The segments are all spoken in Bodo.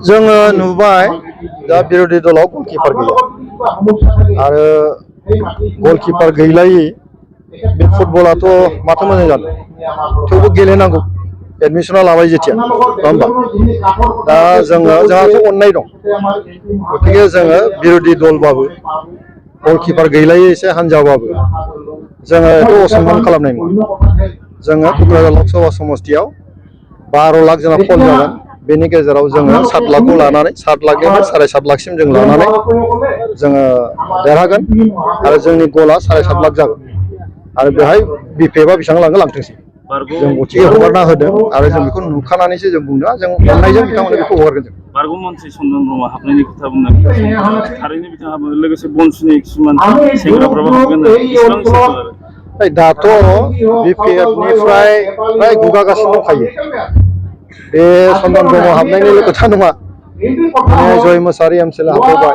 जोङो नुबाय दा बिरोधी दलाव गलकिपार गैया आरो गलकिपार गैलायै बे फुटबलाथ' माथो मोजां जानो थेवबो गेलेनांगौ एडमिसना लाबाय जेथिया नङा होमबा दा जोंहाथ' अननाय दं गतिके जोङो बिरोधी दलबाबो गलकिपार गैलायै एसे हानजाबाबो जोङो एथ' असनमान खालामनाय नङा जोङो क'क्राझार लकसभा समस्तियाव 12 लाख जोंना फल जागोन बेनि गेजेराव जोङो 7 लाखखौ लानानै 7 लाखनिफ्राय 7.5 लाखसिम जों लानानै जोङो देरहागोन आरो जोंनि गला 7.5 लाख जागोन आरो बेहाय बिपिएफआ बेसेबां लाङो लांथोंसै जों गतिके हगारना होदों आरो जों बेखौ नुखानानैसो जों बुंदों जों अननायजों बिथांमोननो बेखौ हगारगोन जों बारग' मन्थ्रि चन्दन ब्रह्म हाबनायनि खोथा बुंनाय थारैनो बिथाङाबो लोगोसे बनसुनि किसुमान सेंग्राफ्राबो हाबगोन बेसेबां सैथो आरो दाथ' बिपिएफनिफ्राय फ्राय गुगागासिनो दंखायो बे चन्दन ब्रह्म हाबनायनिल' खोथा नङा दिनै जय मुसाहारि एमसिएलए हाबफैबाय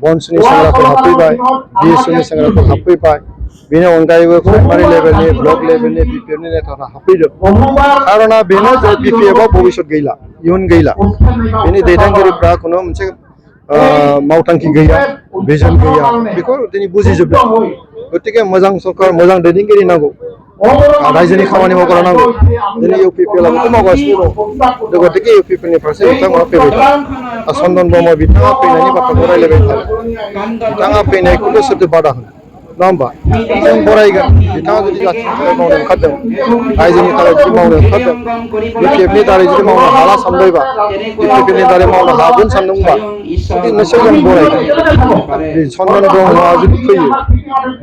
बनसुनि सेंग्राफोर हाबफैबाय बिएसएफनि सेंग्राफोर हाबफैबाय बेनि अनगायैबो प्राइमारि लेभेलनि ब्लक लेभेलनि बिपिएफनि नेताफ्रा हाबफैदों खारना बेनो जे बिपिएफआव भबिष्यत गैला इयुन गैला बेनि दैदेनगिरिफ्रा खुनु मोनसे मावथांखि गैया भिजन गैया बेखौ दिनै बुजिजोबदों गतिके मोजां सरकार मोजां दैदेनगिरि नांगौ रायजोनि खामानि मावग्रा नांगौ दिनै इउपिपिएलआ बेखौ मावगासिनो दं गतिके इउपिपिएलनि फारसे बिथांमोना फैबाय थादों चन्दन ब्रह्म बिथाङा फैनायनि बाथ्राखौ रायलायबाय थादों बिथाङा फैनायखौबो सोरथो बादा होनो नङा होमबा जों बरायगोन बिथाङा जुदि जाथिनि थाखाय मावनो ओंखारदों रायजोनि थाखाय जुदि मावनो ओंखारदों बिपिएफनि दारै जुदि मावनो हाला सानबायबा बिपिएफनि दारै मावनो हागोन सानदोंबा निस्सय जों बरायगोन चन्दन ब्रह्मआ जुदि फैयो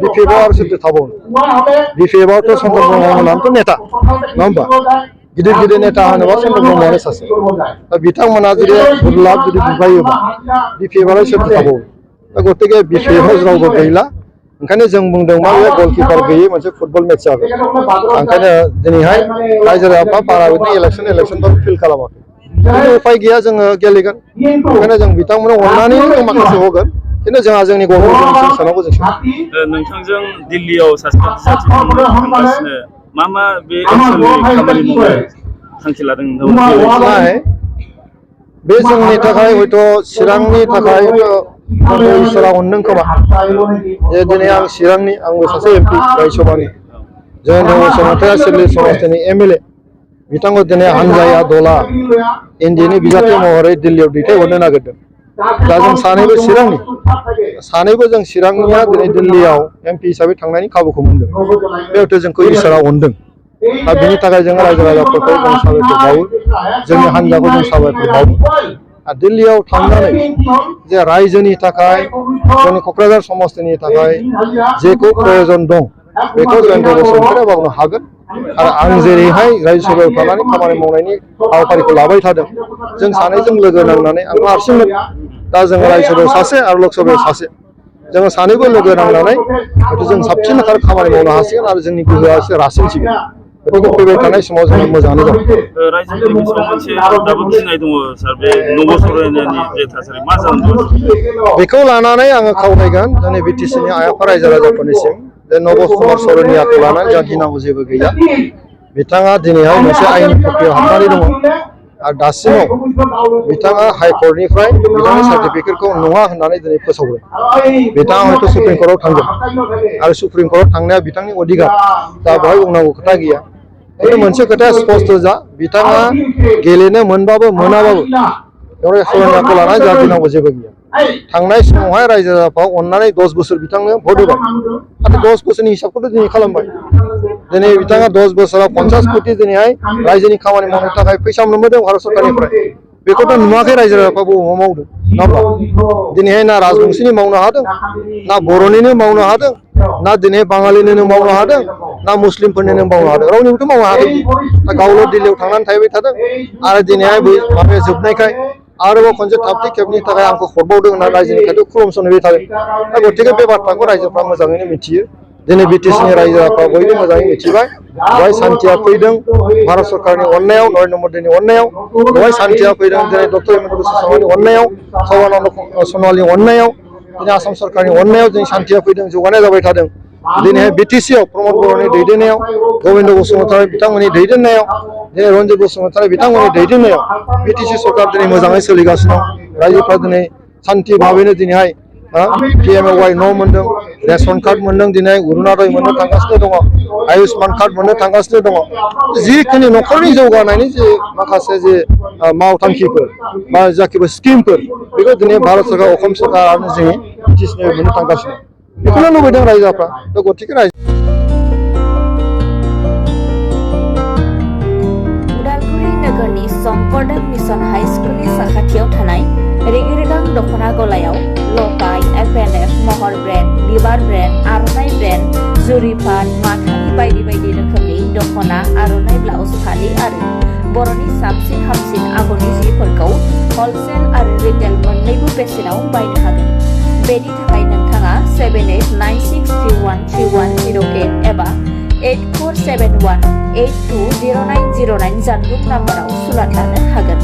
बिपिएफआव आरो सोरथो थाबावनो बिपिएफआवथ' चन्दन ब्रह्म होननानैथ' नेता नङा होमबा गिदिर गिदिर नेता होनोबा चन्दन ब्रह्मआनो सासे दा बिथांमोना जुदि गुरलाब जुदि बुबायोबा बिपिएफआलाय सोरथो थाबावनो दा गतिके बिपिएफआव रावबो गैला ओंखायनो जों बुंदों मा बे गलकिपार गैयै मोनसे फुटबल मेच जागोन ओंखायनो दिनैहाय रायजो राजाफ्रा बारा बिदिनो इलेक्सनफोर फिल खालामाखै खिन्थु उफाय गैया जोङो गेलेगोन ओंखायनो जों बिथांमोननो अननानैनो जों माखासे होगोन खिन्थु जोंहा जोंनि गभर्नमेन्टजों सोनांगौ जों नोंथांजों दिल्लीयाव सासे बिजाथि थांगासिनो मा बे ओनसोलनि खामानि मावनो थांखि लादों नोंथांमोना बे जोंनि थाखाय हयथ' चिरांनि थाखाय इसोरा अनदों खोमा जे दिनै आं चिरांनि आंबो सासे एमपि रायसभानि जयेन्द्र बसुमतारिया सिडली समस्तिनि एमएलए बिथांखौ दिनै हानजाया दला इन्डियानि बिजाथि महरै दिल्लीयाव दैथायहरनो नागिरदों दा जों सानैबो चिरांनि सानैबो जों चिरांनिया दिनै दिल्लीयाव एमपि हिसाबै थांनायनि खाबुखौ मोनदों बे हयथ' जोंखौ इसोरा अनदों दा बेनि थाखाय जों रायजो राजाफोरखौ जों साबायखर बावो जोंनि हान्जाखौ जों साबायखर बावो आरो दिल्लीयाव थांनानै जे रायजोनि थाखाय जोंनि क'क्राझार समस्तिनि थाखाय जेखौ प्रयजन दं बेखौ जयेन्द्र बसुमतारिया मावनो हागोन आरो आं जेरैहाय रायजो सभायाव थानानै खामानि मावनायनि हाबाफारिखौ लाबाय थादों जों सानैजों लोगो नांनानै आंबो हारसिंमोन दा जों रायजो सभायाव सासे आरो लकसभायाव सासे जोङो सानैबो लोगो नांनानै हयथ' जों साबसिन खामानि मावनो हासिगोन आरो जोंनि गोहोआ एसे रासिनसिगोन बेखौ फैबाय थानाय समाव जोङो मोजाङानो जागोन रायजोनि बिसयाव मोनसे दाबो गिनाय दङ सार बे नब सरायनायनि जे थासारि मा जागोन बेखौ लानानै आङो खावलायगोन जोंनि बिटिसिनि आइ आफा रायजो राजाफोरनिसिम जे नब कुमार सरनियाखौ लानानै जोंहा गिनांगौ जेबो गैया बिथाङा दिनैहाय मोनसे आयेननि प्रक्रियायाव हाबनानै दङ आरो दासिमाव बिथाङा हाइकर्टनिफ्राय बिथांनि सार्टिफिकेटखौ नङा होननानै दिनै फोसावदों बिथाङा हयथ' सुप्रिम कर्टआव थांगोन आरो सुप्रिम कर्टआव थांनाया बिथांनि अधिकार दा बेवहाय बुंनांगौ खोथा गैया खिन्थु मोनसे खोथाया स्पष्ट जा बिथाङा गेलेनो मोनबाबो मोनाबाबो बेवहाय सरनियाखौ लानानै जोंहा गिनांगौ जेबो गैया थांनाय समावहाय रायजो राजाफ्रा अननानै 10 बोसोर बिथांनो भट होबाय नाथाय 10 बोसोरनि हिसाबखौथ' दिनै खालामबाय दिनै बिथाङा 10 बोसोराव 50 कोटि दिनैहाय रायजोनि खामानि मावनो थाखाय फैसा मोनबोदों भारत सरकारनिफ्राय बेखौथ' नुवाखै रायजो राजाफ्रा बबाव मावदों नङा होमबा दिनैहाय ना राजबंशीनि मावनो हादों ना बर'निनो मावनो हादों ना दिनै बाङालिनिनो मावनो हादों ना मुस्लिमफोरनिनो मावनो हादों रावनिबोथ' मावनो हादों दा गावल' दिल्लीयाव थांनानै थाहैबाय थादों आरो दिनैहाय बै माबाया जोबनायखाय आरोबाव खनसे थाबथि खेबनि थाखाय आंखौ हरबावदों होननानै रायजोनि खाथियाव खुलुमसनहैबाय थादों दा गतिके बे बाथ्राखौ रायजोफ्रा मोजाङैनो मिथियो दिनै बिटिसिनि रायजो राजाफ्रा बयबो मोजाङै मिथिबाय बेवहाय सान्थिया फैदों भारत सरकारनि अननायाव नरेन्द्र मदिनि अननायाव बेवहाय सान्थिया फैदों दिनै डक्टर हिमन्त बिश्व शर्मानि अननायाव सर्बानन्द सन'वालनि अननायाव दिनै आसाम सरकारनि अननायाव दिनै सान्थिया फैदों जौगानाय जाबाय थादों दिनैहाय बिटिसिआव प्रमद बर'नि दैदेननायाव गबिन्द बसुमतारी बिथांमोननि दैदेननायाव दिनै रन्जित बसुमतारी बिथांमोननि दैदेननायाव बिटिसि सरकार दिनै मोजाङै सोलिगासिनो दं रायजोफ्रा दिनै सान्थि भाबैनो दिनैहाय PMAY न' मोन्दों रेशन कार्ड मोन्दों दिनै अरुणोदय मोननो थांगासिनो दङ आयुष्मान कार्ड मोननो थांगासिनो दङ जिखिनि न'खरनि जौगानायनि जे माखासे जे मावथांखिफोर बा जाखिबो स्किमफोर बेखौ दिनै भारत सरकार असम सरकार आरो जोंनि बिटिसिनि मोननो थांगासिनो बेखौनो लुबैदों रायजोफ्रा गतिके रायजो नगरनि शंकरदेव मिशन हाई स्कुलनि साखाथियाव थानाय रेगे-रेगां दख'ना गलायाव लफाय, FNF, महर ब्रेन्ड, बिबार ब्रेन्ड, आर'नाइ ब्रेन्ड, जुरिफात, माथानि बायदि बायदि रोखोमनि दख'ना, आर'नाइ ब्लाउस, फालि आरो बर'नि साबसिन हामसिन आगरनि जिफोरखौ हलसेल आरो रिटेल मोन्नैबो बेसेनाव बायनो हागोन। बेनि थाखाय नोंथाङा 7896313108 एबा 8471820909 जानबुं नाम्बाराव सुलाद लानो हागोन।